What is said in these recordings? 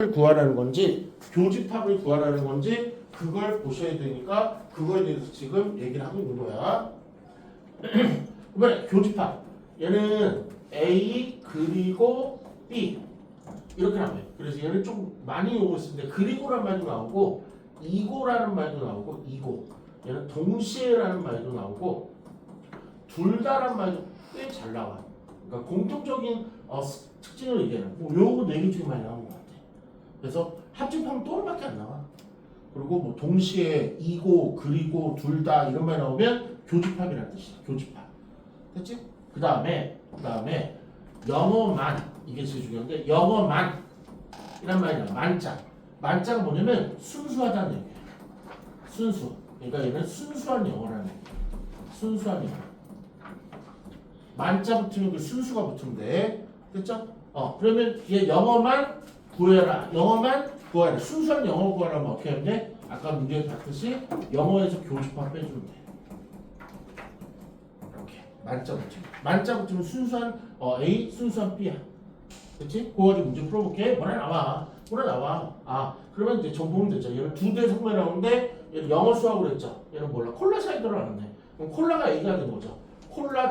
구하라는 건지 교집합을 구하라는 건지 그걸 보셔야 되니까 그거에 대해서 지금 얘기를 하고 있는 거야. 이번에 교집합 얘는 A 그리고 B 이렇게 나와요. 그래서 얘는 좀 많이 이용했는데 그리고란 말도 나오고 이고라는 말도 나오고 이고 얘는 동시에라는 말도 나오고 둘 다란 말도 꽤 잘 나와. 그러니까 공통적인 특징을 얘기하는 요거 네 개 중에 많이 나오는 거 같아. 그래서 합집하면 또밖에 안 나와. 그리고 뭐 동시에 이고 그리고 둘 다 이런 말 나오면 교집합이라는 뜻이야. 교집합. 됐지? 그 다음에 영어만 이게 제일 중요한데 영어만 이란 말이 나와. 만자가 뭐냐면 순수하다는 얘기야. 순수. 그러니까 얘는 순수한 영어라는 얘기야. 순수한 영어. 만자 붙으면 그 순수가 붙으면 돼. 됐죠? 그러면 얘 영어만 구해라. 영어만 구해라. 순수한 영어 구하라면 어떻게 하면 돼? 아까 문제에 봤듯이 영어에서 교집합 빼주면 돼. 이렇게 만자 붙으면 순수한 A, 순수한 B야. 그렇지? 그거 가지고 문제 풀어볼게. 뭐라 나와. 그러면 이제 정보면 됐죠. 얘는 두 대 성분이 나오는데 얘는 영어 수학으로 했죠. 얘는 몰라. 콜라 사이드로 나왔네. 그럼 콜라가 A가 된 거죠. 콜라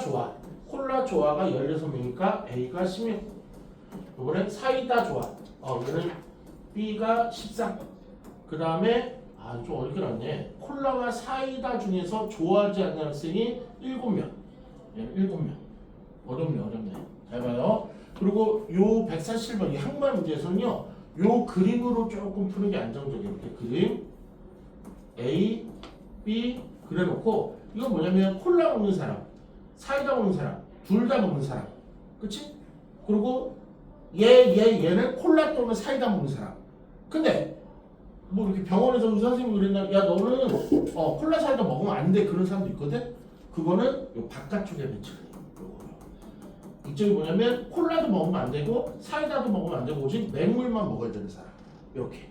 조화가 16명이니까 A가 16. 이번엔 사이다 조화. 얘는 B가 13. 그 다음에 좀 어렵게 나왔네. 콜라와 사이다 중에서 좋아하지 않는 학생이 7명. 얘는 7명. 어렵네. 잘 봐요. 그리고 요 147번 이 항말 문제에서는요. 요 그림으로 조금 푸는 게 안정적이에요. 이렇게 그림 A, B 그래놓고 이건 뭐냐면 콜라 먹는 사람, 사이다 먹는 사람, 둘 다 먹는 사람. 그치? 그리고 얘는 콜라 또는 사이다 먹는 사람. 근데 뭐 이렇게 병원에서 의사 선생님이 그랬나? 야 너는 콜라 사이다 먹으면 안 돼. 그런 사람도 있거든. 그거는 요 바깥쪽에 배치를 해요. 이쪽이 뭐냐면 콜라도 먹으면 안 되고 사이다도 먹으면 안 되고 오직 맹물만 먹어야 되는 사람. 이렇게.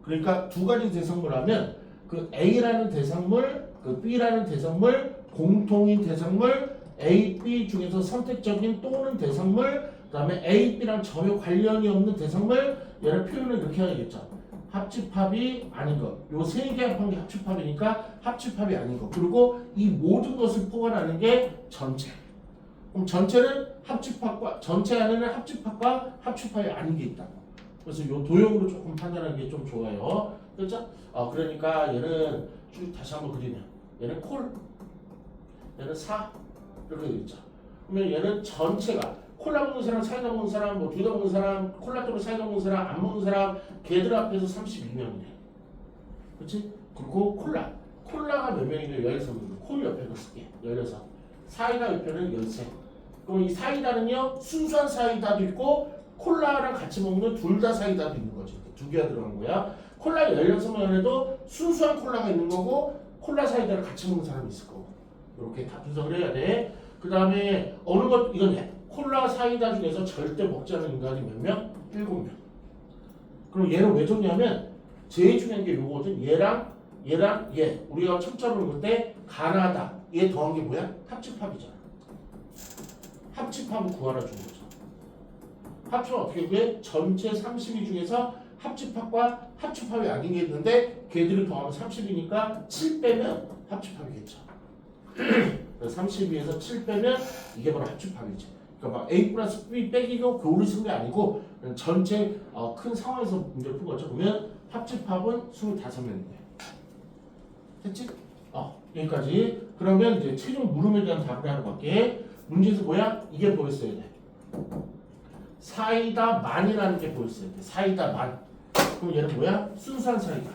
그러니까 두 가지 대상물 하면 그 A라는 대상물, 그 B라는 대상물, 공통인 대상물, A, B 중에서 선택적인 또는 대상물, 그 다음에 A, B랑 전혀 관련이 없는 대상물, 얘를 표현을 이렇게 해야겠죠. 합집합이 아닌 것. 요 세 개 합한 게 합집합이니까 합집합이 아닌 것. 그리고 이 모든 것을 포괄하는 게 전체. 그럼 전체는 합집합과 전체 안에는 합집합과 합집합이 아닌 게 있다고. 그래서 요 도형으로 조금 판단하는 게 좀 좋아요. 그렇죠? 그러니까 얘는 쭉 다시 한번 그리면 얘는 콜, 얘는 사 이렇게 되겠죠. 그러면 얘는 전체가 콜라 먹는 사람, 사이다 먹는 사람, 뭐 둘 다 먹는 사람, 콜라 또는 사이다 먹는 사람, 안 먹는 사람 걔들 앞에서 32명이래. 그렇지? 그리고 콜라가 몇 명이면 16명. 콜 옆에 넣을게. 16. 사이다 옆에는 13. 그럼 이 사이다는요 순수한 사이다도 있고 콜라랑 같이 먹는 둘 다 사이다도 있는 거지. 두 개가 들어간 거야. 콜라 16명 안에도 순수한 콜라가 있는 거고 콜라 사이다를 같이 먹는 사람이 있을 거고. 이렇게 다 분석을 해야 돼. 그 다음에 어느 것 이건 콜라 사이다 중에서 절대 먹지 않는 인간이 몇 명? 7명. 그럼 얘는 왜 좋냐면 제일 중요한 게 요거거든. 얘랑 얘 우리가 첨자로 볼 때 가나다 얘 더한 게 뭐야? 합집합이잖아. 합집합을 구하라 준 거죠. 합집합 어떻게 구해? 전체 32 중에서 합집합과 합집합이 아닌 게 있는데 걔들을 더하면 30이니까 7 빼면 합집합이겠죠. 32에서 7 빼면 이게 바로 합집합이지. 그러니까 막 A 플러스 B 빼기고 교를 쓴 게 아니고 전체 큰 상황에서 문제를 푼 거죠. 그러면 합집합은 25명인데. 됐지? 여기까지. 그러면 이제 최종 물음에 대한 답을 하러 갈게. 문제에서 뭐야? 이게 보였어야 돼. 사이다만이라는 게 보였어야 돼. 사이다만. 그럼 얘는 뭐야? 순수한 사이다.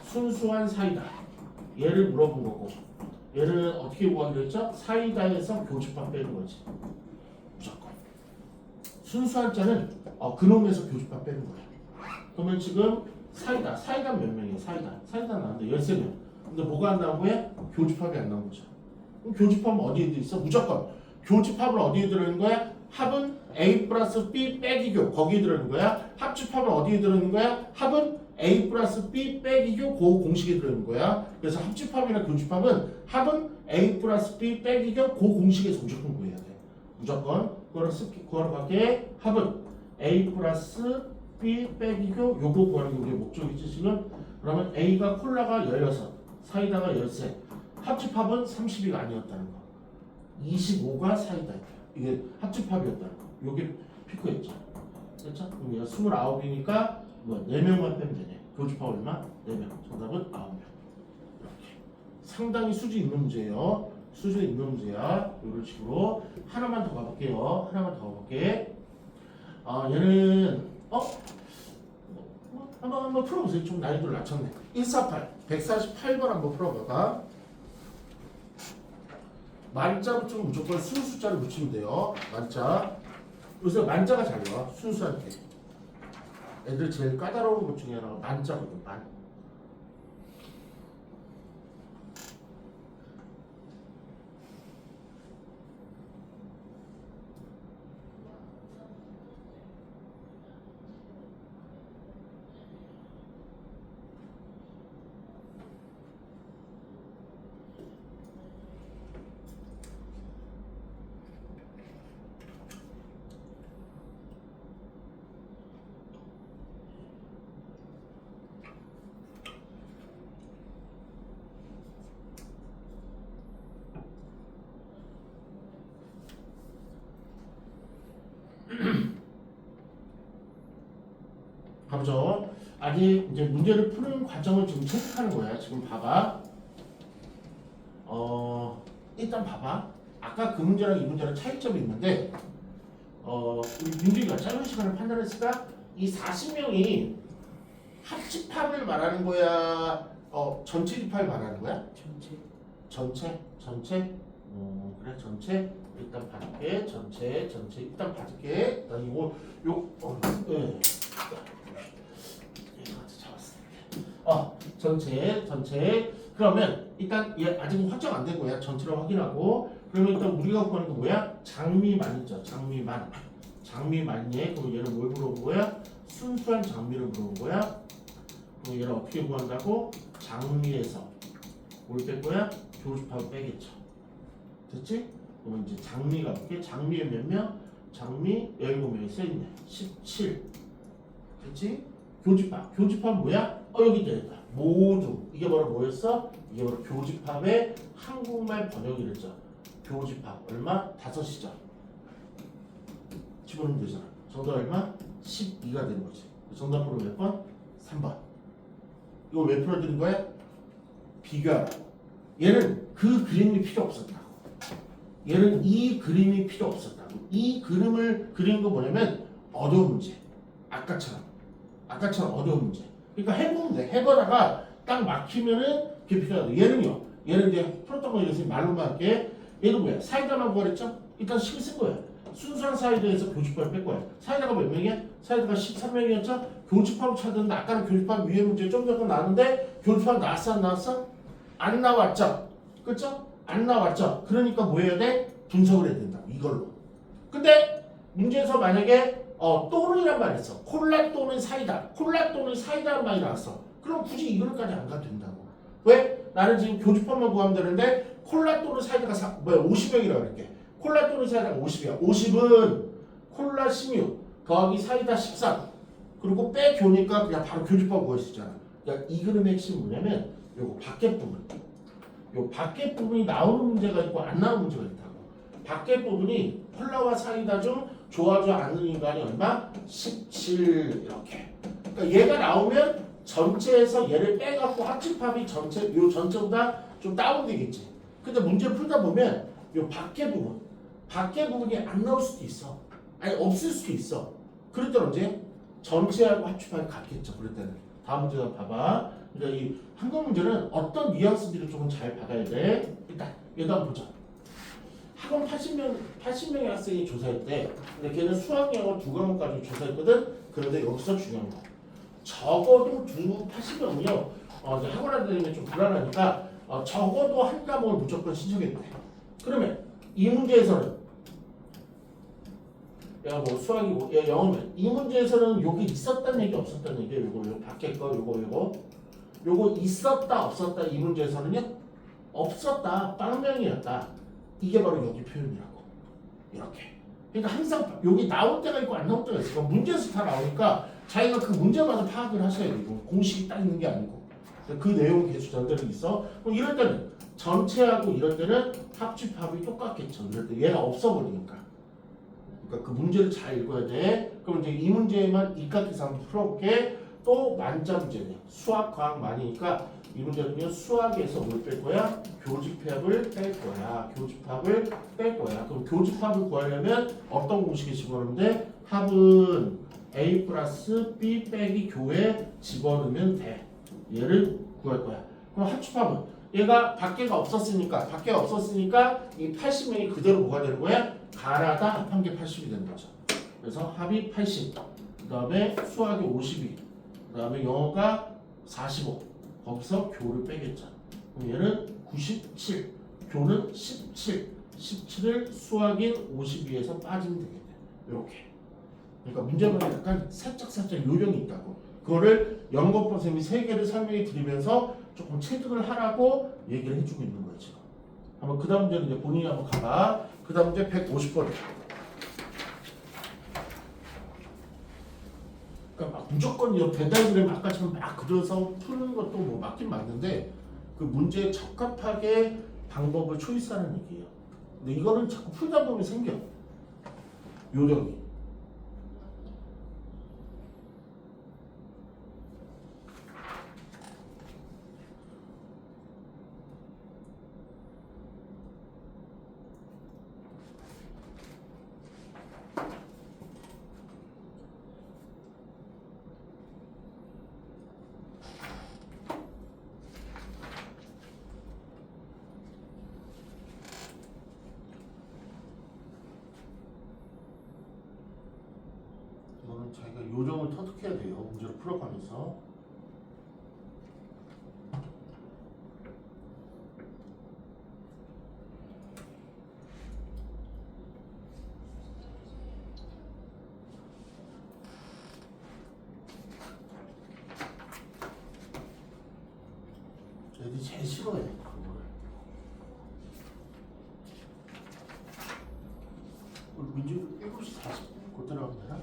순수한 사이다. 얘를 물어본 거고. 얘를 어떻게 구하기로 했죠? 사이다에서 교집합 빼는 거지. 무조건. 순수한 자는 그놈에서 교집합 빼는 거야. 그러면 지금 사이다 몇 명이에요? 사이다 나왔는데 13명. 근데 뭐가 안 나온 거야? 교집합이 안 나온 거죠. 그럼 교집합은 어디에 있어? 무조건. 교집합은 어디에 들어있는 거야? 합은 A 플러스 B 빼기 교 거기에 들어있는 거야. 합집합은 어디에 들어있는 거야? 합은 A 플러스 B 빼기 교 그 공식에 들어있는 거야. 그래서 합집합이나 교집합은 합은 A 플러스 B 빼기 교 그 공식에서 무조건 구해야 돼. 무조건. 그거를 구하러 갈게. 합은 A 플러스 B 빼기 교 요거 구하는 게 우리의 목적이지 지금. 그러면 A가 콜라가 16, 사이다가 13. 합집합은 30이가 아니었다는 거. 25가 사이다. 이게 합집합이었다는 거. 요게 피크였죠. 됐죠? 그럼 얘가 29이니까 뭐 4명만 빼면 되네. 교집합 얼마? 4명. 정답은 9명. 이렇게. 상당히 수지 있는 문제예요. 수지 있는 문제야. 이런 식으로 하나만 더 가볼게요. 하나만 더 가볼게. 얘는 한번 풀어보세요. 좀 난이도를 낮췄네. 148, 148번 한번 풀어봐봐. 만자 붙이면 무조건 순수자를 붙이면 돼요. 만자. 요새 만자가 잘 나와. 순수한테. 애들 제일 까다로운 것 중에 하나가 만자거든. 만. 가보죠. 아직 이제 문제를 푸는 과정을 지금 체크하는 거야. 지금 봐봐. 일단 봐봐. 아까 그 문제랑 이 문제랑 차이점이 있는데, 우리 민준이가 짧은 시간을 판단했을까? 이 40명이 합집합을 말하는 거야? 전체 집합을 말하는 거야? 전체? 그래, 전체. 일단 받을게. 전체. 일단 받을게. 나 이거, 예. 전체. 그러면 일단 얘 아직 확정 안 된 거야. 전체로 확인하고. 그러면 일단 우리가 구하는 거 뭐야? 장미만 있죠. 장미만예. 그럼 얘는 뭘 물어본 거야? 순수한 장미를 물어본 거야. 그럼 얘를 어떻게 구한다고? 장미에서 뭘 뺄 거야? 교집합을 빼겠죠. 됐지? 그러면 이제 장미가 볼게. 장미에 몇 명? 장미 17명이 써있네. 17. 됐지? 교집합 뭐야? 여기 있다. 모두. 이게 바로 뭐였어? 이게 바로 교집합의 한국말 번역이랬죠. 교집합 얼마? 5이죠. 집어넣으면 되잖아. 정답 얼마? 12가 되는 거지. 정답으로 몇 번? 3번. 이거 왜 풀어드린 거야? 비교하라. 얘는 그 그림이 필요 없었다고. 얘는 이 그림이 필요 없었다고. 이 그림을 그린 거 뭐냐면 어려운 문제. 아까처럼 어려운 문제. 그러니까 해보면 돼. 해보다가 딱 막히면은 그게 필요하다. 얘는 이제 풀었던 거 이것을 말로만 할게. 얘는 뭐야? 사이다만 구하랬죠? 일단 식을 쓴 거야. 순수한 사이다에서 교집합을 뺄 거야. 사이다가 몇 명이야? 사이다가 13명이었죠? 교집합을 찾았는데 아까는 교집합 위에 문제 좀 전에 나왔는데 교집합 나왔어 안 나왔어? 안 나왔죠? 그렇죠? 안 나왔죠? 그러니까 뭐 해야 돼? 분석을 해야 된다. 이걸로. 근데 문제에서 만약에 또는이란 말이 있어. 콜라 또는 사이다. 콜라 또는 사이다란 말이 나왔어. 그럼 굳이 이거까지 안 가도 된다고. 왜? 나는 지금 교집합만 구하면 되는데 콜라 또는 사이다가 50명이라고 그럴게. 콜라 또는 사이다가 50이야. 50은 콜라 16 더하기 사이다 13 그리고 빼교니까 그냥 바로 교집합 구할 수 있잖아. 그러니까 이 그림의 핵심이 뭐냐면 요거 밖에 부분. 요 밖에 부분이 나오는 문제가 있고 안 나오는 문제가 있다고. 밖에 부분이 콜라와 사이다 중 좋아하지 않는 인간이 얼마? 17 이렇게. 그러니까 얘가 나오면 전체에서 얘를 빼갖고 합집합이 요 전체보다 좀 다운되겠지. 근데 문제 풀다 보면 요 밖에 부분이 안 나올 수도 있어. 아니 없을 수도 있어. 그럴 때는 언제? 전체하고 합집합이 같겠죠. 그럴 때는. 다음 문제 봐봐. 그러니까 이 한국 문제는 어떤 뉘앙스들을 조금 잘 받아야 돼. 일단 얘도 한번 보자. 학원 80명의 학생이 조사했대. 근데 걔는 수학, 영어 두 과목 가지고 조사했거든. 그런데 여기서 중요한 거. 적어도 80명이요. 이제 학원 다니면 좀 불안하니까 적어도 한 과목을 무조건 신청했대. 그러면 이 문제에서는 야 뭐 수학이고 야 영어면 이 문제에서는 요게 있었다는 얘기 없었다는 얘기 요거 밖에 거 요거 있었다 없었다 이 문제에서는요 없었다 빵명이었다. 이게 바로 여기 표현이라고. 이렇게. 그러니까 항상 여기 나올 때가 있고 안 나올 때가 있어. 문제에서 다 나오니까 자기가 그 문제마다 파악을 하셔야 되고 공식이 딱 있는 게 아니고 그 내용이 계속 전달이 있어. 그럼 이럴 때는 전체하고 이럴 때는 합집합이 똑같겠죠. 이럴 때 얘가 없어버리니까. 그러니까 그 문제를 잘 읽어야 돼. 그럼 이제 이 문제만 입각해서 한번 풀어볼게. 또 만점 문제네요. 수학, 과학 많으니까 이 문제는요. 수학에서 뭘 뺄 거야? 교집합을 뺄 거야. 교집합을 뺄 거야. 그럼 교집합을 구하려면 어떤 공식에 집어넣으면 돼? 합은 A 플러스 B 빼기 교에 집어넣으면 돼. 얘를 구할 거야. 그럼 합집합은 얘가 밖에가 없었으니까 이 80명이 그대로 뭐가 되는 거야? 가나다 합한 게 80이 되는 거죠. 그래서 합이 80. 그 다음에 수학이 52. 그 다음에 영어가 45. 거기서 교를 빼겠죠. 그럼 얘는 97. 교는 17. 17을 수학인 52에서 빠지면 되겠네. 이렇게. 그러니까 문제문에 약간 살짝 요령이 있다고. 그거를 영국 선생님이 3개를 설명해 드리면서 조금 체득을 하라고 얘기를 해주고 있는 거예요 지금. 한번 그 다음 문제는 이제 본인이 한번 가봐. 그 다음 문제 150번. 그러니까 막 무조건 이 벤다이그램 아까처럼 막 그려서 푸는 것도 뭐 맞긴 맞는데 그 문제에 적합하게 방법을 초이스하는 얘기예요. 근데 이거는 자꾸 풀다 보면 생겨. 요령이. 이거는 자기가 요령을 터득해야 돼요. 문제를 풀어가면서. 애들이 제일 싫어해 그거를. 우리 민주 7시 40분 곧 들어가면 되나?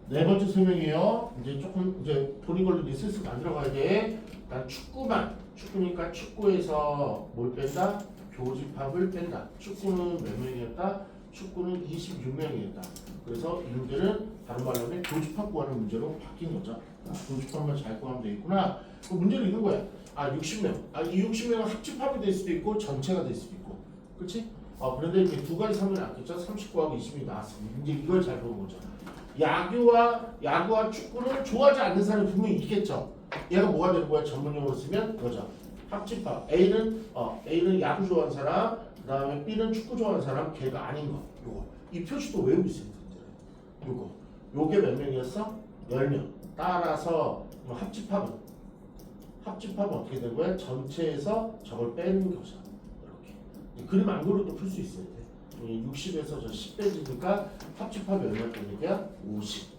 네 번째 설명이에요. 이제 조금 이제 본인 걸로 이제 슬슬 만들어가야 돼. 일단 축구니까 축구에서 뭘 뺀다? 교집합을 뺀다. 축구는 몇 명이었다? 축구는 26명이었다. 그래서 이 문제는 다른 말로 하면 교집합 구하는 문제로 바뀐 거죠. 교집합만 잘 구하면 되겠구나. 그 문제를 읽는 거야. 60명. 이 60명은 합집합이 될 수도 있고 전체가 될 수도 있고. 그렇지? 그런데 이제 두 가지 설명이 나왔겠죠. 39하고 20이 나왔습니다. 이제 이걸 잘 보는 거죠. 야구와 축구를 좋아하지 않는 사람이 분명히 있겠죠. 얘가 뭐가 되는 거야? 전문용어로 쓰면 그거죠. 합집합. A는 야구 좋아하는 사람, 그 다음에 B는 축구 좋아하는 사람, 걔가 아닌 거. 요거. 이 표시도 외우고 있으면 돼요. 요거. 요게 몇 명이었어? 10명. 따라서 합집합은 어떻게 되는 거야? 전체에서 저걸 빼는 거죠. 이렇게. 그림 안 그려도 풀 수 있어야 돼. 60에서 저 10 빼지니까 합집합이 얼마 되니까 50.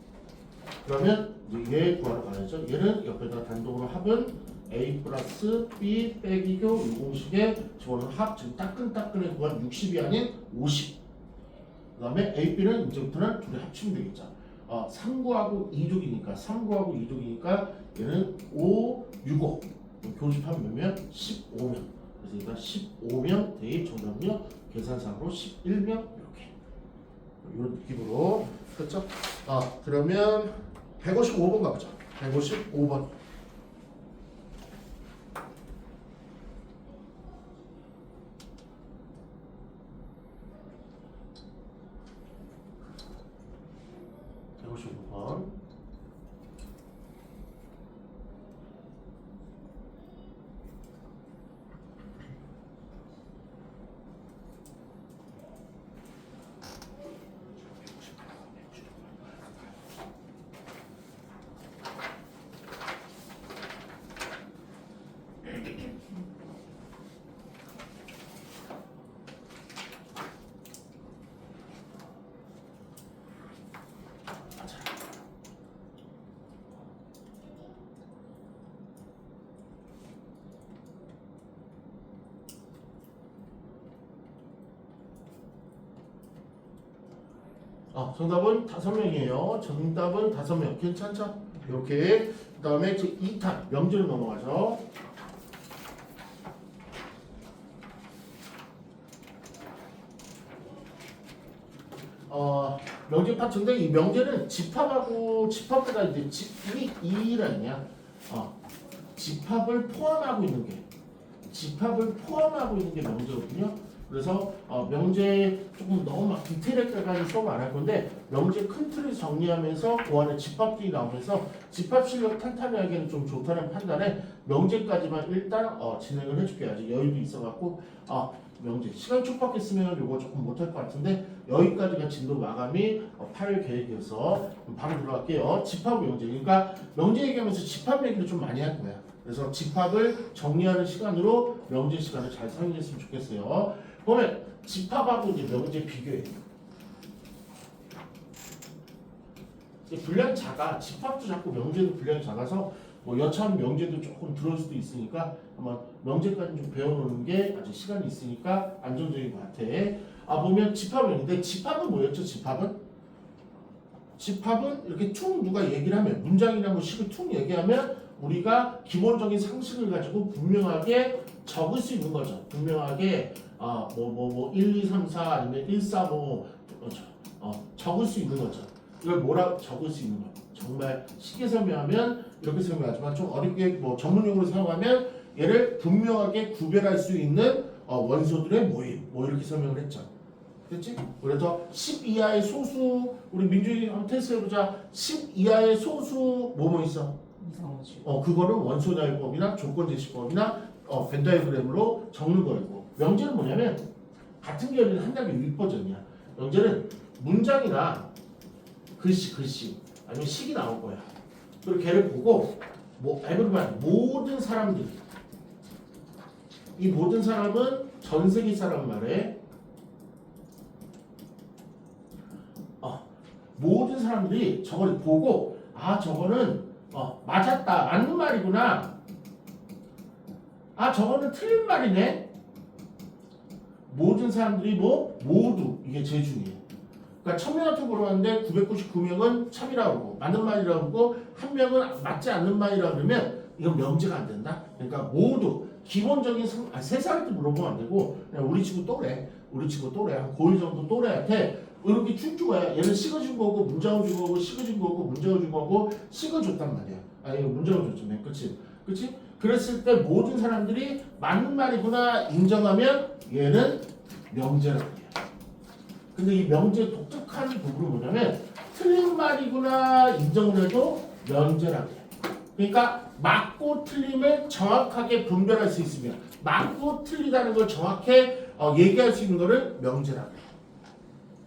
그러면 이제 얘 구하러 가야죠. 얘는 옆에다 단독으로 합은 A 플러스 B 빼기 교 이 공식에 집어넣은 합 지금 따끈따끈해 구한 60이 아닌 50. 그 다음에 A, B는 이제부터는 둘이 합치면 되겠죠. 3구하고 2족이니까 얘는 5, 6, 5. 교집합 몇 명? 15명. 그래서 일단 15명 대입 정답은요. 계산상으로 11명 이렇게. 이런 느낌으로. 그렇죠? 그러면 155번 가보자. 155번. 정답은 5명이에요. 정답은 5명. 괜찮죠? 이렇게. 그 다음에 제 2탄 명제로 넘어가죠. 명제 파트인데 이 명제는 집합하고 집합보다 이제 이라냐. 집합을 포함하고 있는 게 명제거든요. 그래서 명제 조금 너무 막 디테일하게 수업 안 할 건데 명제 큰 틀을 정리하면서 그 안에 집합들이 나오면서 집합 실력 탄탄히 하기에는 좀 좋다는 판단에 명제까지만 일단 진행을 해줄게요. 아직 여유도 있어갖고 명제 시간 촉박했으면 이거 조금 못할 것 같은데 여기까지가 진도 마감이 8일 계획이어서 바로 들어갈게요. 집합 명제. 그러니까 명제 얘기하면서 집합 얘기를 좀 많이 할 거야. 그래서 집합을 정리하는 시간으로 명제 시간을 잘 사용했으면 좋겠어요. 보면 집합하고 이제 명제 비교해. 분량 작아. 집합도 작고 명제도 분량이 작아서 뭐 여차하면 명제도 조금 들어올 수도 있으니까 아마 명제까지 좀 배워놓는 게 아직 시간이 있으니까 안정적인 것 같아. 보면 집합인데 집합은 뭐였죠? 집합은 이렇게 퉁 누가 얘기를 하면 문장이나 뭐 식을 퉁 얘기하면 우리가 기본적인 상식을 가지고 분명하게 적을 수 있는 거죠. 분명하게 1, 2, 3, 4 아니면 1, 4, 5 적을 수 있는 거죠. 이걸 뭐라고 적을 수 있는 거. 정말 쉽게 설명하면 이렇게 설명하지만 좀 어렵게 뭐 전문용어로 사용하면 얘를 분명하게 구별할 수 있는 원소들의 모임 뭐 이렇게 설명을 했죠. 됐지? 그래서 10 이하의 소수 우리 민준이 한번 테스트 해보자. 10 이하의 소수 뭐뭐 있어? 그거는 원소자유법이나 조건제시법이나 벤 다이어그램으로 적는 거이고 명제는 뭐냐면 같은 계열인 한 단계 윗버전이야. 명제는 문장이나 글씨 아니면 식이 나올 거야. 그리고 걔를 보고 모든 사람들 이 모든 사람은 전 세계 사람 말에 모든 사람들이 저걸 보고 저거는 맞았다 맞는 말이구나 저거는 틀린 말이네. 모든 사람들이 모두 이게 제일 중요해. 그러니까 1000명한테 물어봤는데 999명은 참이라고 그러고 맞는 말이라고 그러고 한 명은 맞지 않는 말이라고 그러면 이건 명제가 안 된다. 그러니까 모두 기본적인 세 살한테 물어보면 안 되고 그냥 우리 친구 또래 한 고1 정도 또래한테 이렇게 쭉 줘야 얘는 식어준 거고 문장을 준 거고 식어준 거고 문장을 준 거고 식어줬단 말이야. 이거 문장을 줬잖아요. 그치? 그랬을 때 모든 사람들이 맞는 말이구나 인정하면 얘는 명제라고 해요. 근데 이 명제의 독특한 부분은 뭐냐면 틀린 말이구나 인정을 해도 명제라고 해요. 그러니까 맞고 틀림을 정확하게 분별할 수 있으며 맞고 틀리다는 걸 정확히 얘기할 수 있는 거를 명제라고 해요.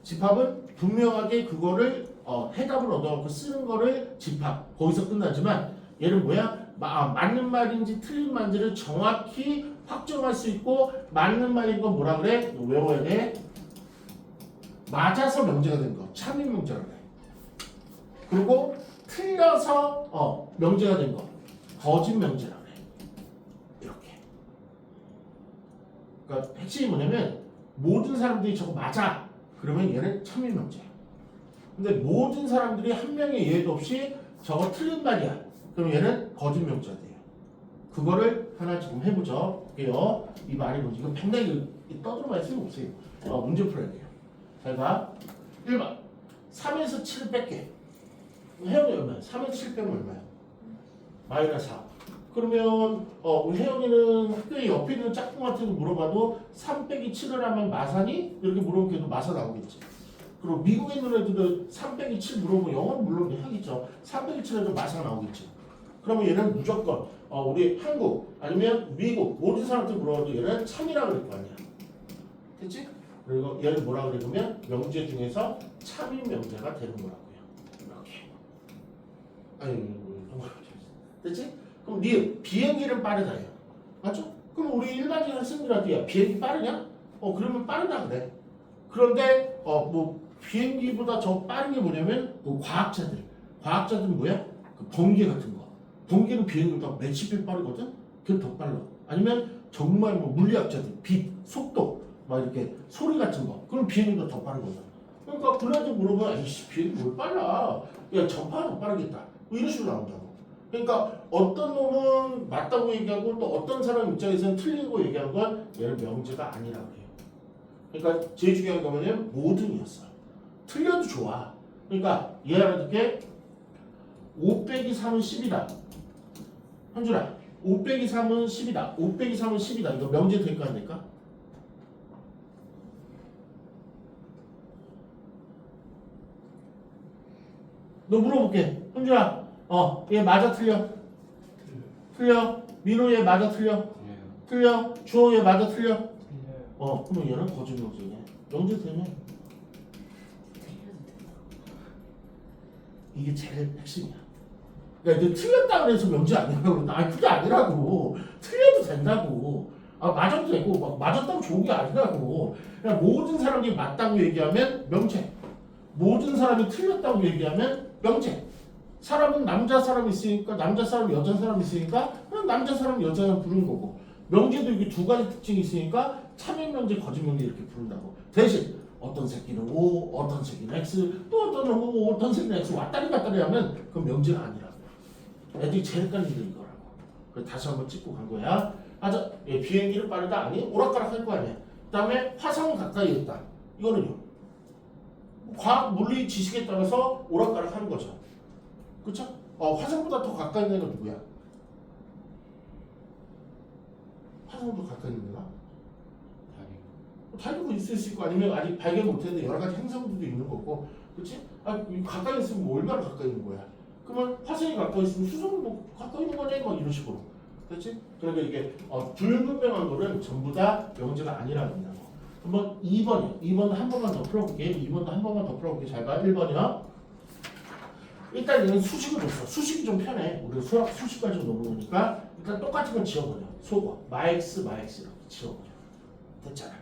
집합은 분명하게 그거를 해답을 얻어갖고 쓰는 거를 집합 거기서 끝나지만 얘는 뭐야? 맞는 말인지 틀린 말인지를 정확히 확정할 수 있고 맞는 말인 건 뭐라 그래? 외워야 돼. 맞아서 명제가 된 거 참인 명제라고 해. 그리고 틀려서 명제가 된 거 거짓 명제라고 해. 이렇게. 그러니까 핵심이 뭐냐면 모든 사람들이 저거 맞아. 그러면 얘는 참인 명제야. 근데 모든 사람들이 한 명의 예외도 없이 저거 틀린 말이야. 그럼 얘는 거짓 명제가 돼요. 그거를 하나 지금 해보죠. 볼게요. 이 말이 뭔지. 이거 팽팽히 떠들어봐야 쓸모없어요. 문제 풀어야 돼요. 잘 봐. 1번 3에서 7을 뺄게. 혜영이 얼마야? 3에서 7 빼면 얼마야? 마이너스 4. 그러면 우리 혜영이는 학교에 옆에 있는 짝꿍한테도 물어봐도 3 빼기 7을 하면 마사니? 이렇게 물어보면 걔도 마사 나오겠지. 그리고 미국에 있는 애들은 3 빼기 7 물어보면 영어는 물론 하겠죠. 3 빼기 7 해도 마사가 나오겠지. 그러면 얘는 무조건 우리 한국 아니면 미국 모든 사람한테 물어봐도 얘는 참이라고 그럴 거 아니야. 됐지? 그리고 얘를 뭐라 그러냐면 명제 중에서 참인 명제가 되는 거라고요. 이렇게. 됐지? 그럼 비행기는 빠르다요. 맞죠? 그럼 우리 일반적인 학생들한테 야 비행기 빠르냐? 그러면 빠르다 그래. 그런데 비행기보다 더 빠른 게 뭐냐면 과학자들은 뭐야? 그 번개 같은 거. 번개는 비행기보다 몇십 배 빠르거든. 그게 더 빨라. 아니면 정말 물리학자들 빛, 속도 막 이렇게 소리 같은 거. 그럼 비행기보다 더 빠르거든. 그러니까 그래도 물어보면 아이씨 비행기 뭘 빨라. 야 전파가 더 빠르겠다. 뭐 이런 식으로 나온다고. 그러니까 어떤 놈은 맞다고 얘기하고 또 어떤 사람 입장에서는 틀리고 얘기한 건 얘는 명제가 아니라고 해요. 그러니까 제일 중요한 거는 모든이었어. 틀려도 좋아. 그러니까 얘랑 이렇게 5 빼기 3은 10이다. 현준아 5 빼기 3은 10이다. 5 빼기 3은 10이다. 이거 명제 될까 안 될까? 너 물어볼게. 현준아 얘 맞아 틀려? 틀려. 민호 얘 맞아 틀려? 틀려. 주호 얘 맞아 틀려? 그러면 얘는 거짓 명제네. 명제 되면 이게 제일 핵심이야. 그러니까 너 틀렸다 그래서 명제 아니라고. 아니 그게 아니라고. 틀려도 된다고. 맞아도 되고 막 맞았다고 좋은 게 아니라고. 그냥 모든 사람이 맞다고 얘기하면 명제. 모든 사람이 틀렸다고 얘기하면 명제. 사람은 남자 사람 있으니까 남자 사람 여자 사람 있으니까 그냥 남자 사람 여자 사람 부르는 거고 명제도 이게 두 가지 특징이 있으니까 참여 명제 거짓 명제 이렇게 부른다고. 대신 어떤 새끼는 O 어떤 새끼는 X 또 어떤 O 어떤 새끼는 X 왔다리 갔다리 하면 그건 명제가 아니라고. 애들이 제일 헷갈리는 게 이거라고. 그래서 다시 한번 찍고 간 거야. 비행기는 빠르다 아니 오락가락 할 거 아니야. 그 다음에 화성은 가까이 있다. 이거는요 과학 물리 지식에 따라서 오락가락 하는 거죠. 그쵸? 화성보다 더 가까이 있는 애가 누구야? 화성보다 가까이 있는 애가? 달도 있을 수 있고 아니면 아직 발견 못했는데 여러 가지 행성들도 있는 거고, 그렇지? 가까이 있으면 뭐 얼마나 가까이 있는 거야? 그러면 화성이 가까이 있으면 수성은 뭐 가까이 있는 거네, 막 이런 식으로, 그렇지? 그러니까 이게 불분명한 거는 전부 다 명제가 아니라는 거고. 한번 2번이요. 2번 한 번만 더 풀어볼게. 2번도 한 번만 더 풀어볼게. 잘 봐. 1번이요. 일단 얘는 수식을 줬어. 수식이 좀 편해. 우리가 수학 수식까지 넣는 거니까 일단 똑같은 건 지워버려. 속어. 마x 이렇게 지워버려. 됐잖아.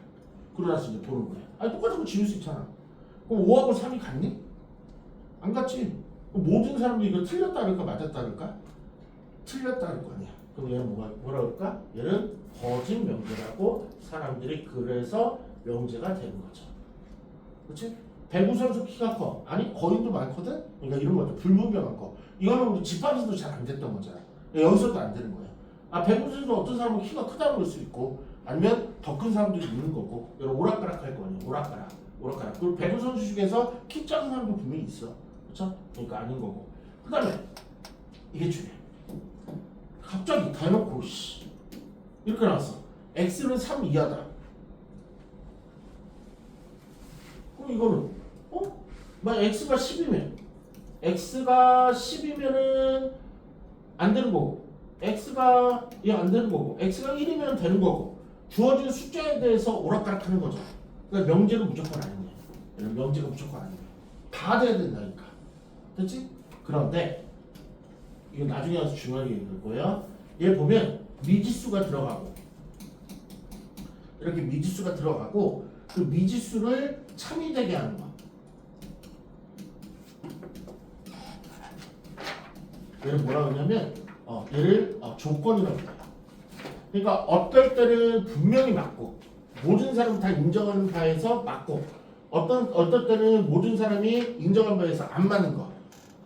그러고 나서 이제 보는 거야. 똑같은 거 지울 수 있잖아. 그럼 5하고 3이 같니? 안 같지. 그럼 모든 사람들이 이거 틀렸다 그럴까 맞았다 그럴까? 틀렸다 그럴 거 아니야. 그럼 얘는 뭐라 그럴까? 얘는 거짓 명제라고 사람들이 그래서 명제가 되는 거죠. 그렇지? 배구 선수 키가 커. 아니 거인도 많거든? 그러니까 이런 거죠. 불분명한 거. 이거는 우리 집합에서도 잘 안 됐던 거잖아. 여기서도 안 되는 거야. 배구 선수는 어떤 사람은 키가 크다고 볼 수 있고 아니면 더 큰 사람들이 있는 거고 여러 오락가락 할 거 아니야. 오락가락. 그리고 배구 선수 중에서 키 작은 사람도 분명히 있어. 그렇죠? 그러니까 아닌 거고. 그 다음에 이게 중요해. 갑자기 대놓고 이렇게 나왔어. x는 3 이하다. 그럼 이거는 만약 x가 10이면은 안 되는 거고 x가 안 되는 거고 x가 1이면 되는 거고 주어진 숫자에 대해서 오락가락 하는 거죠. 그러니까 명제는 무조건 아니네. 명제가 무조건 아니네. 다 돼야 된다니까. 됐지? 그런데 이거 나중에 와서 중요하게 얘기할 거예요. 얘 보면 미지수가 들어가고 이렇게 미지수가 들어가고 그 미지수를 참이 되게 하는 거. 얘를 뭐라 그러냐면 얘를 조건이라고 해요. 그러니까 어떨 때는 분명히 맞고 모든 사람 다 인정하는 바에서 맞고 어떨 때는 모든 사람이 인정한 바에서 안 맞는 거.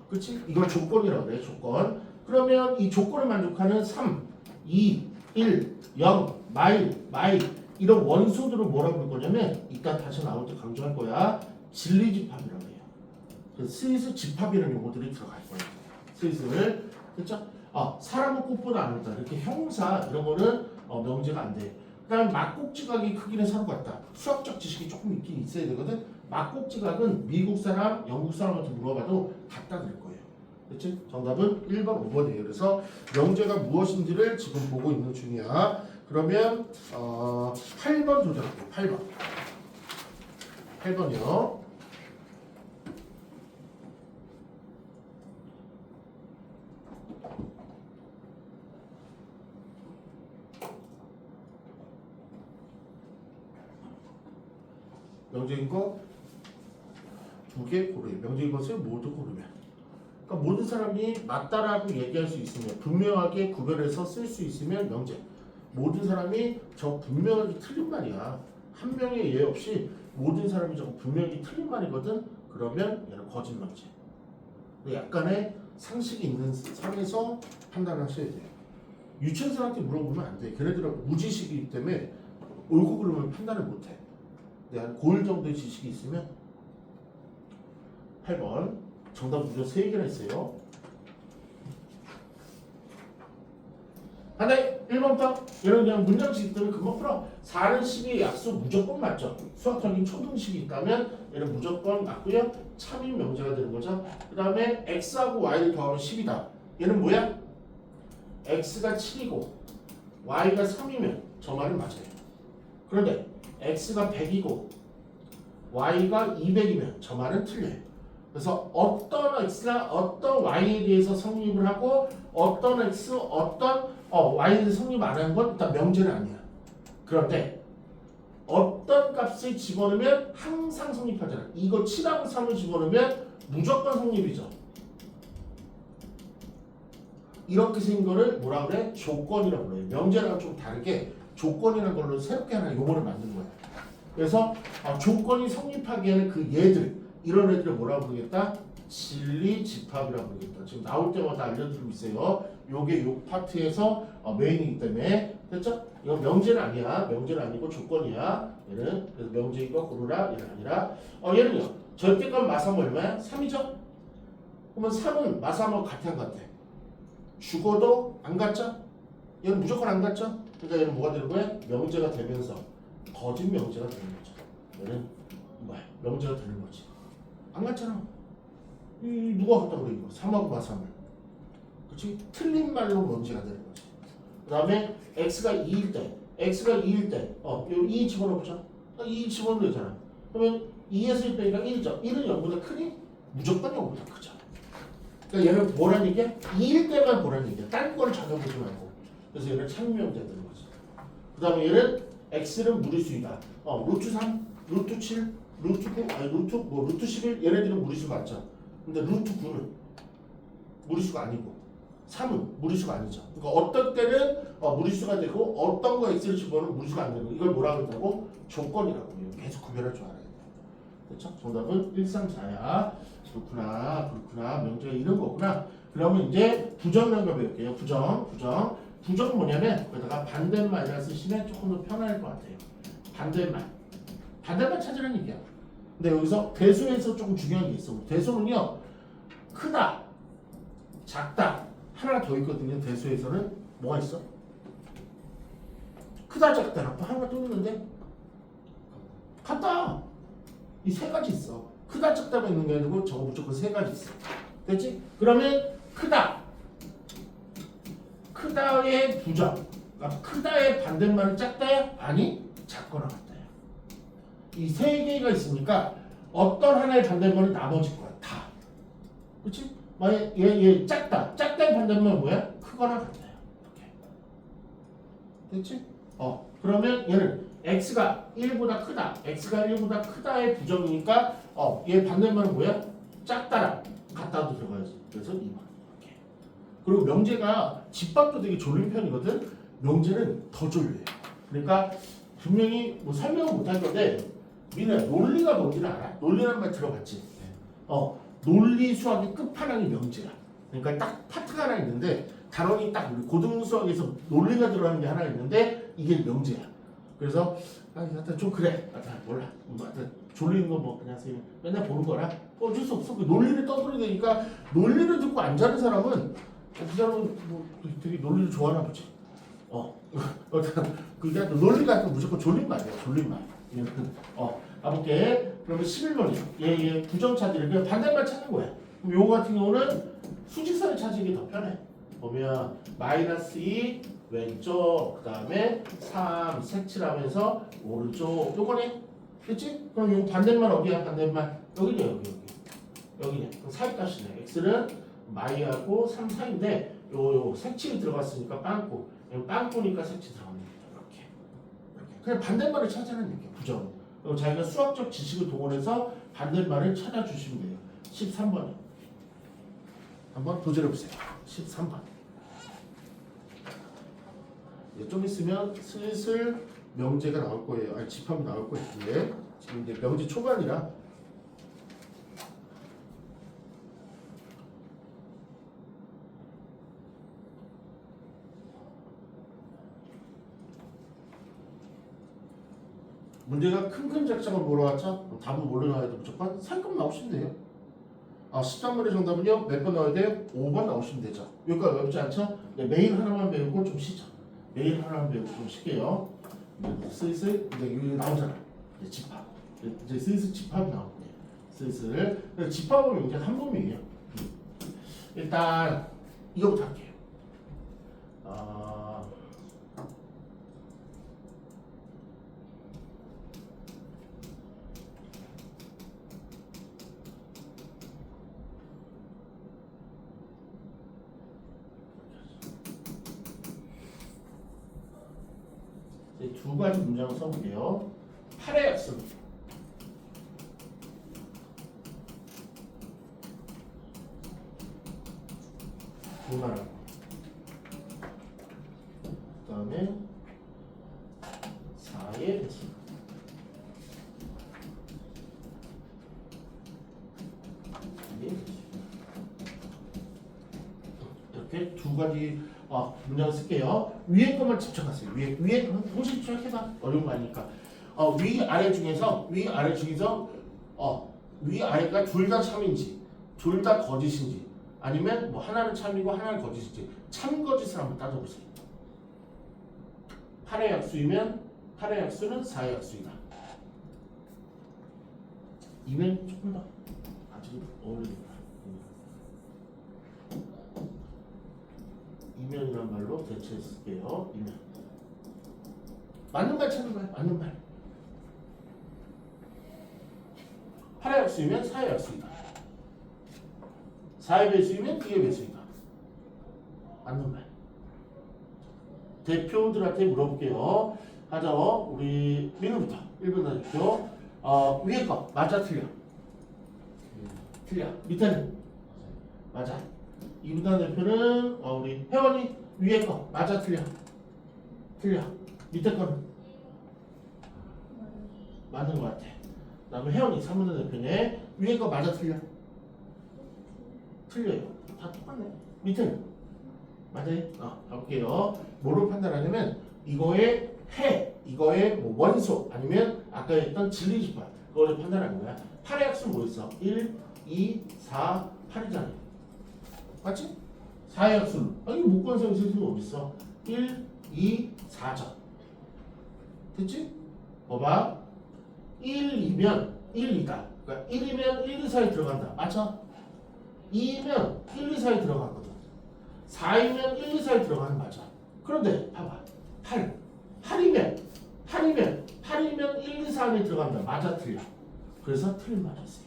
그렇지? 이걸 조건이라고 그래. 조건. 그러면 이 조건을 만족하는 3, 2, 1, 0, 마일 이런 원소들을 뭐라고 부를 거냐면 이따 다시 나올 때 강조할 거야. 진리집합이라고 해요. 그래서 슬슬 집합이라는 용어들이 들어갈 거예요. 슬슬. 그렇죠? 사람은 꽃보다 안 온다. 이렇게 형사 이런 거는 명제가 안 돼. 그다음 막국지각의 크기는 서로 같다. 수학적 지식이 조금 있긴 있어야 되거든. 막국지각은 미국 사람, 영국 사람한테 물어봐도 같다 그럴 거예요. 그렇지? 정답은 1번, 5번이에요. 그래서 명제가 무엇인지를 지금 보고 있는 중이야. 그러면 8번 도전할게요. 8번이요. 명제인 거 두 개 고르면 명제인 것을 모두 고르면 그러니까 모든 사람이 맞다라고 얘기할 수 있으면 분명하게 구별해서 쓸 수 있으면 명제. 모든 사람이 저 분명하게 틀린 말이야 한 명의 예 없이 모든 사람이 저거 분명히 틀린 말이거든. 그러면 얘는 거짓말이지. 약간의 상식이 있는 선에서 판단하셔야 돼요. 유치원생한테 물어보면 안 돼. 걔네들은 무지식이기 때문에 옳고 그름을 판단을 못해. 한 고1 정도의 지식이 있으면 8번 정답 무려 3개나 있어요. 하나 1번부터 이런 그냥 문장식 때문에 금방 풀어. 4는 12의 약수 무조건 맞죠. 수학적인 초등식이 있다면 얘는 무조건 맞고요. 참인 명제가 되는 거죠. 그 다음에 x하고 y를 더하면 10이다. 얘는 뭐야? x가 7이고 y가 3이면 저 말은 맞아요. 그런데 x가 100이고 y가 200이면 저 말은 틀려요. 그래서 어떤 x가 어떤 y에 대해서 성립을 하고 어떤 x 어떤 y에 대해서 성립 안 하는 건 일단 명제는 아니야. 그런데 어떤 값을 집어넣으면 항상 성립하잖아. 이거 7하고 3을 집어넣으면 무조건 성립이죠. 이렇게 생긴 거를 뭐라 그래? 조건이라고 그래요. 명제랑 좀 다르게 조건이라는 걸로 새롭게 하나 용어를 만든 거야. 그래서 조건이 성립하게 하는 그 얘들, 이런 애들을 뭐라고 부르겠다? 진리집합이라고 부르겠다. 지금 나올 때마다 알려드리고 있어요. 요게 요 파트에서 메인이기 때문에. 됐죠? 이건 명제는 아니야. 명제는 아니고 조건이야. 얘는 그래서 명제이고 고르라. 얘는 아니라 얘는요. 절대값 마삼 얼마야? 3이죠? 그러면 3은 마삼하고 같아 안 같아? 죽어도 안 같죠? 얘는 무조건 안 같죠? 그러니까 얘는 뭐가 되는 거야? 명제가 되면서 거짓 명제가 되는 거죠. 얘는 뭐야? 명제가 되는 거지. 안 같잖아. 누가 같다고 그래 이거? 3하고 마삼을. 그치? 틀린 말로 명제가 되는 거지. 그 다음에 x가 2일 때 x가 2일 때 2 집어넣어보자. 2 집어넣으면 되잖아. 그러면 2에서 1 빼니까 1이죠. 1은 0보다 크니? 무조건 0보다 크죠. 그러니까 얘는 뭐라는 얘기야? 2일 때만 보라는 얘기야. 딴 거를 찾아보지 말고. 그래서 얘는 참명제가 되는 거지. 그 다음에 얘는 x는 무리수이다. 루트 3, 루트 7, 루트 9, 아니 루트 11 얘네들은 무리수 맞죠. 근데 루트 9는 무리수가 아니고 3은 무리수가 아니죠. 그러니까 어떤 때는 무리수가 되고 어떤 거 x를 집어넣으면 무리수가 안 되고 이걸 뭐라고 한다고? 조건이라고 해요. 계속 구별할 줄 알아야 돼요. 그렇죠? 정답은 1, 3, 4야. 그렇구나. 명제가 이런 거구나. 그러면 이제 부정이라는 거 배울게요. 부정은 뭐냐면 거기다가 반대말이라 쓰시면 조금 더 편할 것 같아요. 반대말 찾으라는 얘기야. 근데 여기서 대수에서 조금 중요한 게 있어. 대수는요, 크다, 작다 하나 더 있거든요. 대수에서는 뭐가 있어? 크다, 작다 하나 또 있는데 같다. 이 세 가지 있어. 크다, 작다가 있는 게 아니고 저거 무조건 세 가지 있어. 됐지? 그러면 크다의 부정. 그러니까 크다의 반대말은 작다야? 아니, 작거나 같다야. 이 세 개가 있으니까 어떤 하나의 반대말은 나머지 거야. 다. 그렇지? 만약 얘 작다. 작다의 반대말은 뭐야? 크거나 같다야. 이렇게. 됐지? 그러면 얘는 x가 1보다 크다. x가 1보다 크다의 부정이니까 얘 반대말은 뭐야? 작다랑 같다도 들어가야지. 그래서 2번. 이렇게. 그리고 명제가 집합도 되게 졸린 편이거든. 명제는 더 졸려요. 그러니까 분명히 뭐 설명을 못할 건데 민우야 논리가 뭔지는 알아? 논리라는 말 들어봤지? 논리 수학의 끝판왕이 명제야. 그러니까 딱 파트가 하나 있는데 단원이 딱 고등 수학에서 논리가 들어가는 게 하나 있는데 이게 명제야. 그래서 하여튼 좀 그래. 몰라. 하여튼 졸리는 거 뭐 그냥 맨날 보는 거라 어쩔 수 없어. 그 논리를 떠들어대니까 논리를 듣고 안 자는 사람은 그 사람은 뭐 되게 논리를 좋아하나 보지. 그게 논리가 무조건 졸린 말이야. 졸린 말. 가볼게. 그러면 11번이요. 얘 부정 찾기를 그냥 반대말 찾는 거야. 그럼 요거 같은 경우는 수직선을 찾는 게 더 편해. 보면 마이너스 2 왼쪽, 그 다음에 3 색칠하면서 오른쪽. 요거네. 그치? 그럼 요 반대말 어디야? 반대말 여기네. 여기네. 그럼 사이값이네. x는 마이하고 3 사이인데 요 색칠이 들어갔으니까 빵꾸. 빵꾸니까 색칠 들어갑니다. 이렇게. 그냥 반대말을 찾아내는 얘기야. 부정. 그리고 자기가 수학적 지식을 동원해서 반대말을 찾아주시면 돼요. 13번이요. 한번 도전해보세요. 13번. 좀 있으면 슬슬 명제가 나올 거예요. 아니 집합이 나올 거예요. 이제 지금 이제 명제 초반이라 문제가 큰 작작을 몰아왔죠? 답은 뭘로 나와야 돼? 무조건 상금 나오시면 돼요. 13번의 정답은요? 몇 번 나와야 돼요? 5번 나오시면 되죠. 여기가 어렵지 않죠? 네, 매일 하나만 배우고 좀 쉬죠. 매일 하나만 배우고 좀 쉴게요. 슬슬 이제 여기 나오잖아. 이제 집합. 이제 슬슬 집합이 나오네. 슬슬. 집합은 이제 한 범위예요. 일단 이거부터 할게요. 두 가지 문장을 써볼게요. 8의 약속. 분할하고. 그 다음에 4의 배수. 이렇게 두 가지 문장을 쓸게요. 위에 것만 집착하세요. 위에 동시에 집착해봐. 어려운 거 아니니까. 위 아래 중에서 위 아래가 둘 다 참인지, 둘 다 거짓인지, 아니면 뭐 하나는 참이고 하나는 거짓인지 참거짓을 한번 따져보세요. 8의 약수이면 8의 약수는 4의 약수이다. 이면 조금 더 아직 어울립니다. 이면이란 말로 대체했을게요. 이면. 맞는 말 찾는 거야. 맞는 말. 8의 약수이면 4의 약수이다. 4의 배수이면 2의 배수이다. 맞는 말. 대표들한테 물어볼게요. 하죠. 우리 민우부터 1번 대표. 위에 거 맞아 틀려? 틀려. 밑에는? 맞아. 이분단 대표는 우리 회원이 위에 거 맞아 틀려? 틀려. 밑에 거는? 맞는 것 같아. 그 다음에 회원이 3분단 대표네. 위에 거 맞아 틀려? 틀려요. 다 똑같네. 밑에는? 맞아요? 가볼게요. 뭐로 판단하냐면 이거의 이거의 뭐 원소 아니면 아까 했던 진리집합 그거를 판단하는 거야. 8의 약수는 뭐 있어? 1, 2, 4, 8이잖아요. 맞지? 4의 약수는 이거 무관성 세수는 어디 있어? 1, 2, 4죠. 됐지? 봐봐. 1이면 1, 2다. 그러니까 1이면 1, 2, 4에 들어간다. 맞죠? 2면 1, 2, 4에 들어갔거든. 4이면 1, 2, 4에 들어가는 맞아. 그런데 봐봐. 8이면 1, 2, 4 안에 들어간다. 맞아 틀려. 그래서 틀린 말이었어요.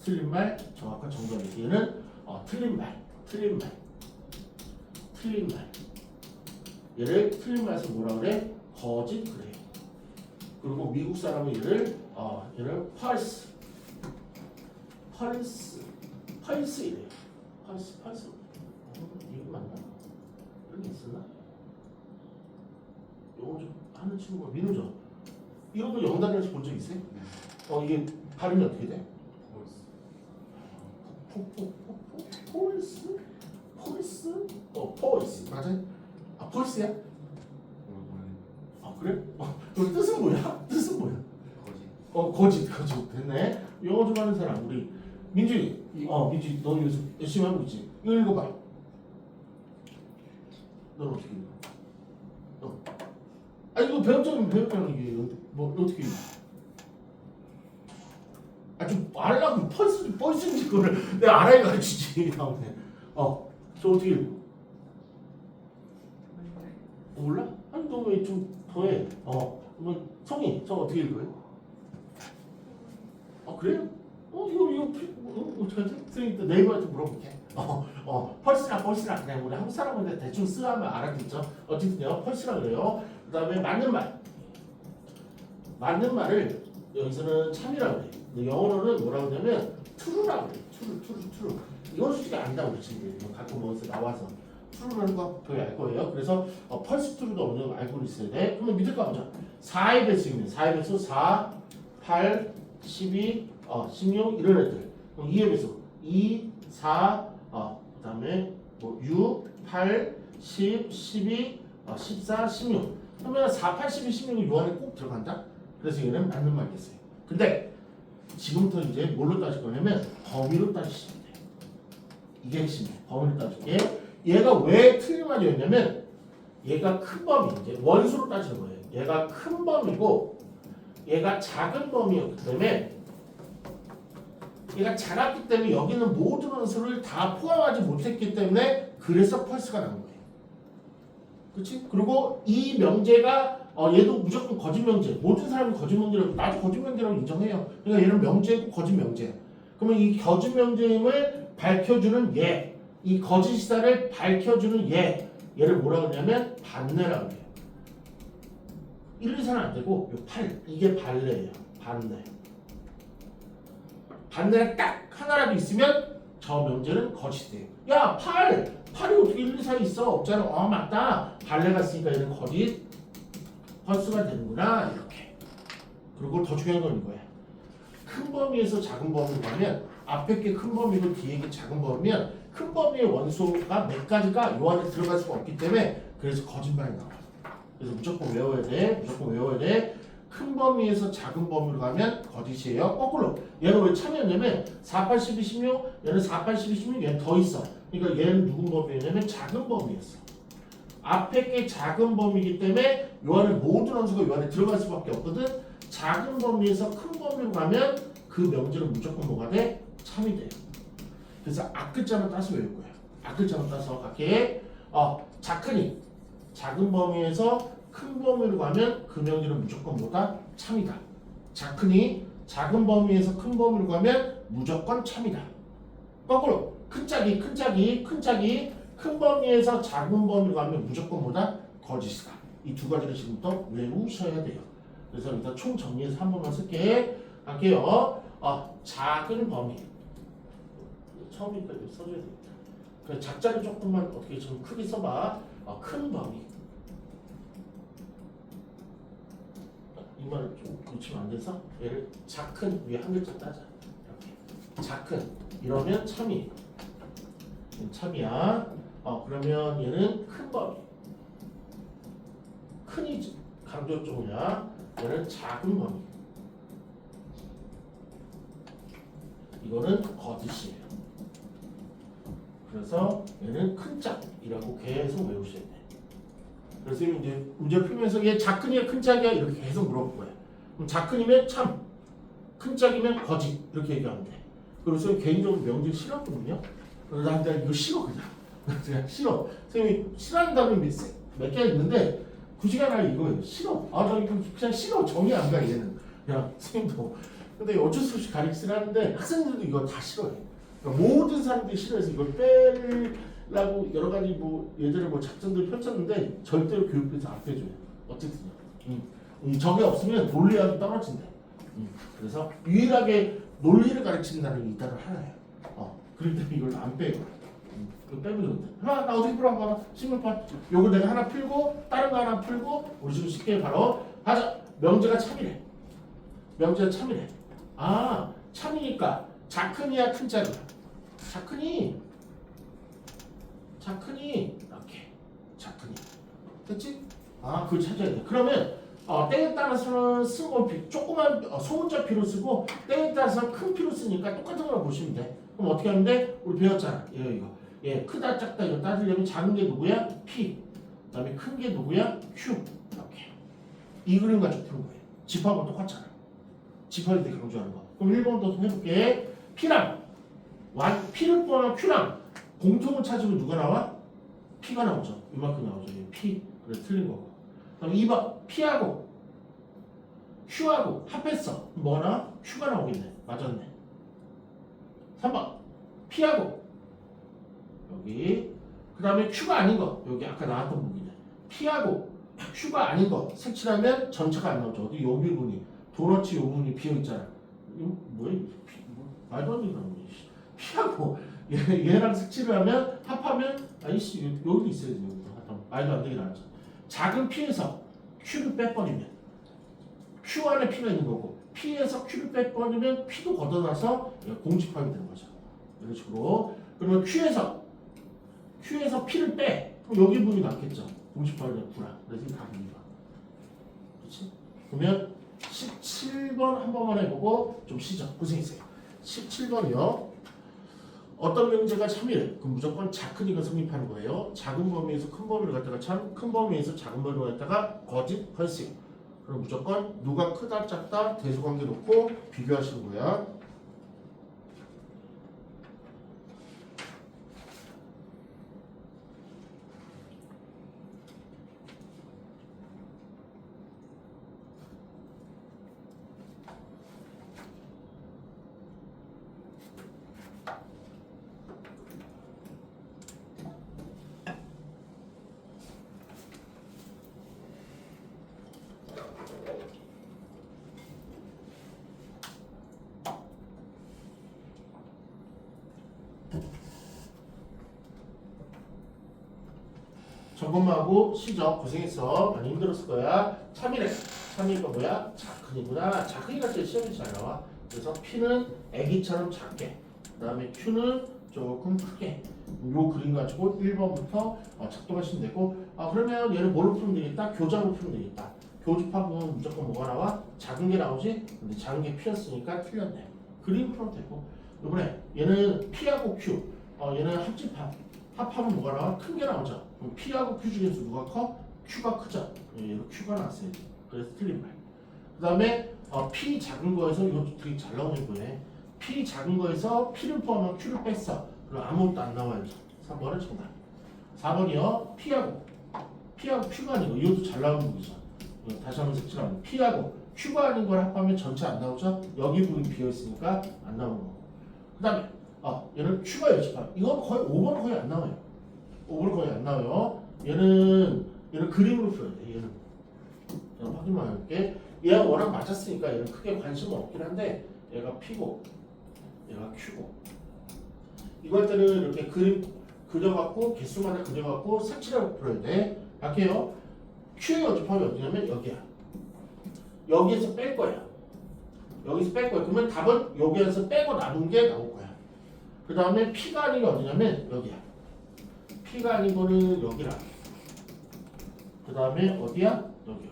틀린 말 정확한 정답이 얘는 틀린 말. 얘를 틀린 말에서 뭐라 그래? 거짓 그래요. 그리고 미국 사람은 얘를 false 이래요. false. 이거 맞나? 이런 게 있었나? 영어 좀 하는 친구가 민우죠. 이런 거 영단에서 본 적 있어요? 이게 발음이 어떻게 돼? 폴스 맞아요? 폴스야? 그래? 그 뜻은 뭐야? 거짓 됐네. 영어 좀 하는 사람 우리 민준이 민준이 너 요즘 열심히 하고 있지? 이거 읽어봐. 넌 어떻게 읽어? 이거 배웠잖아 이게 뭐 어떻게 읽어? 좀 알라고 펄스인지 그거를 내가 알아야 가르치지 다음에. 저 어떻게 읽어? 몰라? 아니 너 왜 좀 더해? 뭐 성이 저 어떻게 읽어요? 그래요? 이거 어떻게 하지? 선생님 네이버한테 물어볼게. 펄스라 그냥 우리 한국 사람인데 대충 쓰하면 알아듣죠. 어쨌든요 펄스라 그래요. 그 다음에 맞는 말을 여기서는 참이라고 그래. 영어로는 뭐라고 하냐면 true라고 그래. true. 이건 솔직히 안다고 그러지. 가끔 어디서 나와서 트루라는 거 거의 알 거예요. 그래서 펄스 트루도 어느 정도 알고 있어야 돼. 그러면 밑에 거 보자. 4의 배수입니다. 4의 배수 4, 8, 12, 16 이런 애들. 그럼 2의 배수 2, 4, 그 다음에 뭐 6, 8, 10, 12, 14, 16. 그러면 4, 8, 12, 16이 요 안에 꼭 들어간다. 그래서 얘는 맞는 말이겠어요. 근데 지금부터 이제 뭘로 따질 거냐면 범위로 따지시면 돼요. 이게 핵심이에요. 범위로 따질게. 얘가 왜 틀린 말이었냐면 얘가 큰 범위, 이제 원수로 따지는 거예요. 얘가 큰 범위고 얘가 작은 범위였기 때문에 얘가 작았기 때문에 여기는 모든 원수를 다 포함하지 못했기 때문에 그래서 펄스가 나온 거예요. 그렇지? 그리고 이 명제가 얘도 무조건 거짓 명제. 모든 사람이 거짓 명제라고 나도 거짓 명제라고 인정해요. 그러니까 얘는 명제고 거짓 명제야. 그러면 이 거짓 명제임을 밝혀주는 얘, 이 거짓이다를 밝혀주는 얘를 뭐라고 하냐면 반례라고 해요. 1, 2, 4는 안 되고 8 이게 반례예요. 반례. 반례가 딱 하나라도 있으면 저 명제는 거짓이에요. 야 8! 8이 어떻게 1, 2, 4 있어? 없잖아. 맞다. 반례가 있으니까 얘는 거짓 펄스가 되는구나. 이렇게. 그리고 더 중요한 건 이거야. 큰 범위에서 작은 범위로 가면 앞에 게 큰 범위고 뒤에 게 작은 범위면 큰 범위의 원소가 몇 가지가 요 안에 들어갈 수가 없기 때문에 그래서 거짓말이 나와. 그래서 무조건 외워야 돼. 무조건 외워야 돼. 큰 범위에서 작은 범위로 가면 거짓이에요. 거꾸로. 얘는 왜 참이었냐면 4, 8, 12, 16 얘는 4, 8, 12, 16 얘는 더 있어. 그러니까 얘는 누군 범위였냐면 작은 범위였어. 앞에 게 작은 범위이기 때문에 요 안에 모든 원소가 요 안에 들어갈 수밖에 없거든. 작은 범위에서 큰 범위로 가면 그 명제는 무조건 뭐가 돼? 참이 돼요. 그래서 앞글자만 따서 외울 거예요. 앞글자만 따서 갈게. 작으니 작은 범위에서 큰 범위로 가면 그 명제는 무조건 뭐다? 참이다. 작으니 작은 범위에서 큰 범위로 가면 무조건 참이다. 거꾸로 큰 짝이 큰 범위에서 작은 범위로 가면 무조건 뭐다? 거짓이다. 이 두 가지를 지금부터 외우셔야 돼요. 그래서 일단 총 정리해서 한 번만 쓸게. 할게요. 작은 범위. 처음이니까 써줘야 되겠다. 그래, 작자를 조금만 어떻게 좀 크게 써봐. 큰 범위. 이 말을 좀 놓치면 안 돼서 얘를 작은 위에 한 글자 따자. 이렇게. 작은 이러면 참이. 참이야. 그러면 얘는 큰 범위. 큰이 강조점이야. 얘는 작은 범위. 이거는 거짓이에요. 그래서 얘는 큰 짝이라고 계속 외우셔야 돼. 그래서 이제 문제 풀면서 얘 작은이야 큰 짝이야 이렇게 계속 물어볼 거야. 그럼 작은이면 참, 큰 짝이면 거짓 이렇게 얘기하면 돼. 그래서 개인적으로 명제 싫었거든요. 그래서 나 이거 싫어 그냥 싫어. 선생님이 싫어하는 단어는 몇 개 있는데 그 시간에 이거 싫어. 나 이거 그냥 싫어. 정이 안 가 얘는. 그냥 선생님도. 근데 어쩔 수 없이 가르치라는데 학생들도 이거 다 싫어해. 그러니까 모든 사람들이 싫어해서 이걸 빼려고 여러 가지 뭐 예전에 뭐 작전들 펼쳤는데 절대로 교육부에서 안 빼줘요. 어쨌든 저게 없으면 논리학이 떨어진대. 그래서 유일하게 논리를 가르친다는 게 이 단어 하나예요. 그렇기 때문에 이걸 안 빼요. 이거 빼면 좋은데. 나 어떻게 풀어? 봐봐. 신문판. 요거 내가 하나 풀고 다른 거 하나 풀고 우리 지금 쉽게 바로 하자. 명제가 참이래. 명제가 참이래. 참이니까 작은이야 큰 짝이야. 작은이 이렇게 작은이 됐지? 그걸 찾아야 돼. 그러면 때에 따라서는 쓰고 조그만 소문자 피로 쓰고 때에 따라서는 큰 피로 쓰니까 똑같은 걸 보시면 돼. 그럼 어떻게 하면 돼? 우리 배웠잖아. 이거. 크다 작다 이거 따지려면 작은 게 누구야? P. 그다음에 큰 게 누구야? Q. 이렇게. 이 그림 가지고 푸는 거예요. 집하고 똑같잖아. 집할 때 강조하는 거. 그럼 1번도 해볼게. P랑 P를 포함한 Q랑 공통을 찾으면 누가 나와? P가 나오죠. 이만큼 나오죠. P. 그래 틀린 거고. 그럼 2번 P하고 Q하고 합했어. 뭐나? Q가 나오겠네. 맞았네. 3번 P하고 여기 그 다음에 Q가 아닌 거 여기 아까 나왔던 부분이네. P하고 Q가 아닌 거 색칠하면 전체가 안 나오죠. 어디 여기 부분이 도너츠 요 부분이 비어있잖아. 이거 뭐야? 말도 안 되는 거지. P하고 얘랑 색칠을 하면 합하면 아이씨 여기도 있어야지 여기도. 말도 안 되게 나왔죠. 작은 P에서 Q를 빼버리면 Q 안에 P가 있는 거고 P에서 Q를 빼버리면 P도 걷어놔서 공집합이 되는 거죠. 이런 식으로. 그러면 Q에서 P를 빼. 그럼 여기 부분이 남겠죠. 공집합이 됐구나. 그래서 다 분리가. 그렇지? 그러면 17번 한 번만 해보고 좀 쉬죠. 고생했어요. 17번이요. 어떤 명제가 참이래. 그럼 무조건 작으니까 성립하는 거예요. 작은 범위에서 큰 범위를 갖다가 참, 큰 범위에서 작은 범위를 갖다가 거짓, 헐싱. 그럼 무조건 누가 크다, 작다, 대수관계 놓고 비교하시는 거야. 저것만 하고 시죠. 고생했어. 많이 힘들었을 거야. 참이래. 참이가 뭐야? 작은이구나. 작은이가 제일 시험이 잘 나와. 그래서 P는 애기처럼 작게. 그 다음에 Q는 조금 크게. 요 그림 가지고 1번부터 작동하시면 되고. 그러면 얘를 뭘로 풀면 되겠다? 교장으로 풀면 되겠다. 교집합은 무조건 뭐가 나와? 작은 게 나오지? 근데 작은 게 P였으니까 틀렸네. 그림 풀어도 되고. 이번에 얘는 P하고 Q. 얘는 합집합. 합하면 뭐가 나와? 큰 게 나오죠. 그럼 P하고 Q 중에서 누가 커? Q가 크죠. 얘로 Q가 나왔어야지. 그래서 틀린 말. 그 다음에 P 작은 거에서 이것도 되게 잘 나오는 거네. P 작은 거에서 P를 포함한 Q를 뺐어. 그럼 아무것도 안 나와야죠. 3번은 정답. 4번이요. P하고 Q가 아니고 이것도 잘 나오는 거죠. 다시 한번 색칠하면 P하고 Q가 아닌 걸 합하면 전체 안 나오죠. 여기 부분이 비어있으니까 안 나오는 거고. 그 다음에 얘는 Q가 여집합. 이건 거의 5번 거의 안 나와요. 5번 거의 안 나와요. 얘는 그림으로 풀어야 돼. 얘는 확인만 할게. 얘가 워낙 맞았으니까 얘는 크게 관심은 없긴 한데 얘가 P고 얘가 Q고 이걸 때는 이렇게 그림 그려갖고 개수마다 그려갖고 색칠하고 풀어야 돼. 갈게요. Q의 여집합이 어디냐면 여기야. 여기에서 뺄 거야. 여기서 뺄 거야. 그러면 답은 여기에서 빼고 남은 게 나올 거야. 그 다음에 P가 아닌 게 어디냐면 여기야. P가 아닌 거는 여기라. 그 다음에 어디야? 여기.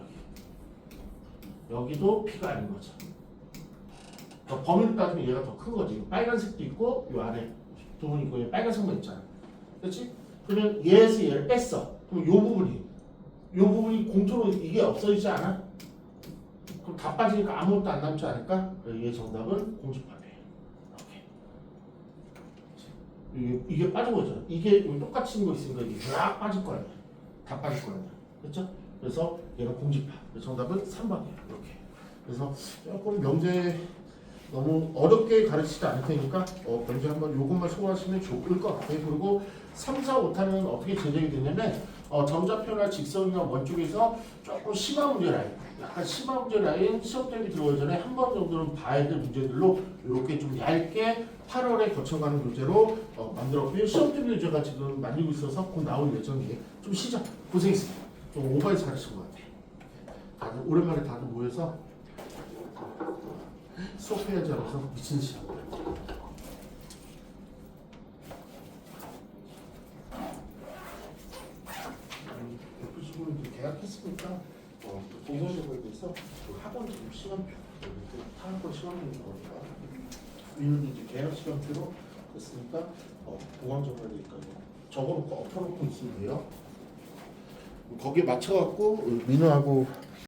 여기도 P가 아닌 거죠. 범위를 따지면 얘가 더 큰 거지. 빨간색도 있고 이 안에 부분 있고 얘 빨간색만 있잖아. 그렇지? 그러면 얘에서 얘를 뺐어. 그럼 요 부분이 공통으로 이게 없어지지 않아? 그럼 다 빠지니까 아무것도 안 남지 않을까? 얘 정답은 공집합이에요. 이게 빠진 거죠. 이게 똑같이 있는 거 있으니까 이게 쫙 빠질 거야. 다 빠질 거야. 그렇죠? 그래서 얘가 공집합. 정답은 3번이에요. 이렇게. 그래서 조금 명제 너무 어렵게 가르치지 않을 테니까 먼저 한번 요것만 소화하시면 좋을 것 같아요. 그리고 3, 4, 5탄은 어떻게 제작이 되냐면 점좌표나 직선이나 원 쪽에서 조금 심한 문제 라인, 약간 심한 문제 라인 시험 대비 들어오기 전에 한 번 정도는 봐야 될 문제들로 이렇게 좀 얇게 8월에 거쳐가는 교재로 만들었고요. 시험 대비 교재가 지금 만들고 있어서 곧 나올 예정이에요. 좀 시작 고생했습니다. 좀 오버해서 가르친 것 같아요. 다들 오랜만에 다들 모여서 수업해야지 않아서 미친 시험. FC분은 계약했으니까 공동적으로 대해서 학원 지금 시간표, 타학권 시간표가 나오니까 이는 이제 계약 시간표로 됐으니까 보강 적어야 되니까 적어놓고 엎어놓고 있으면 돼요. 거기에 맞춰갖고 민우하고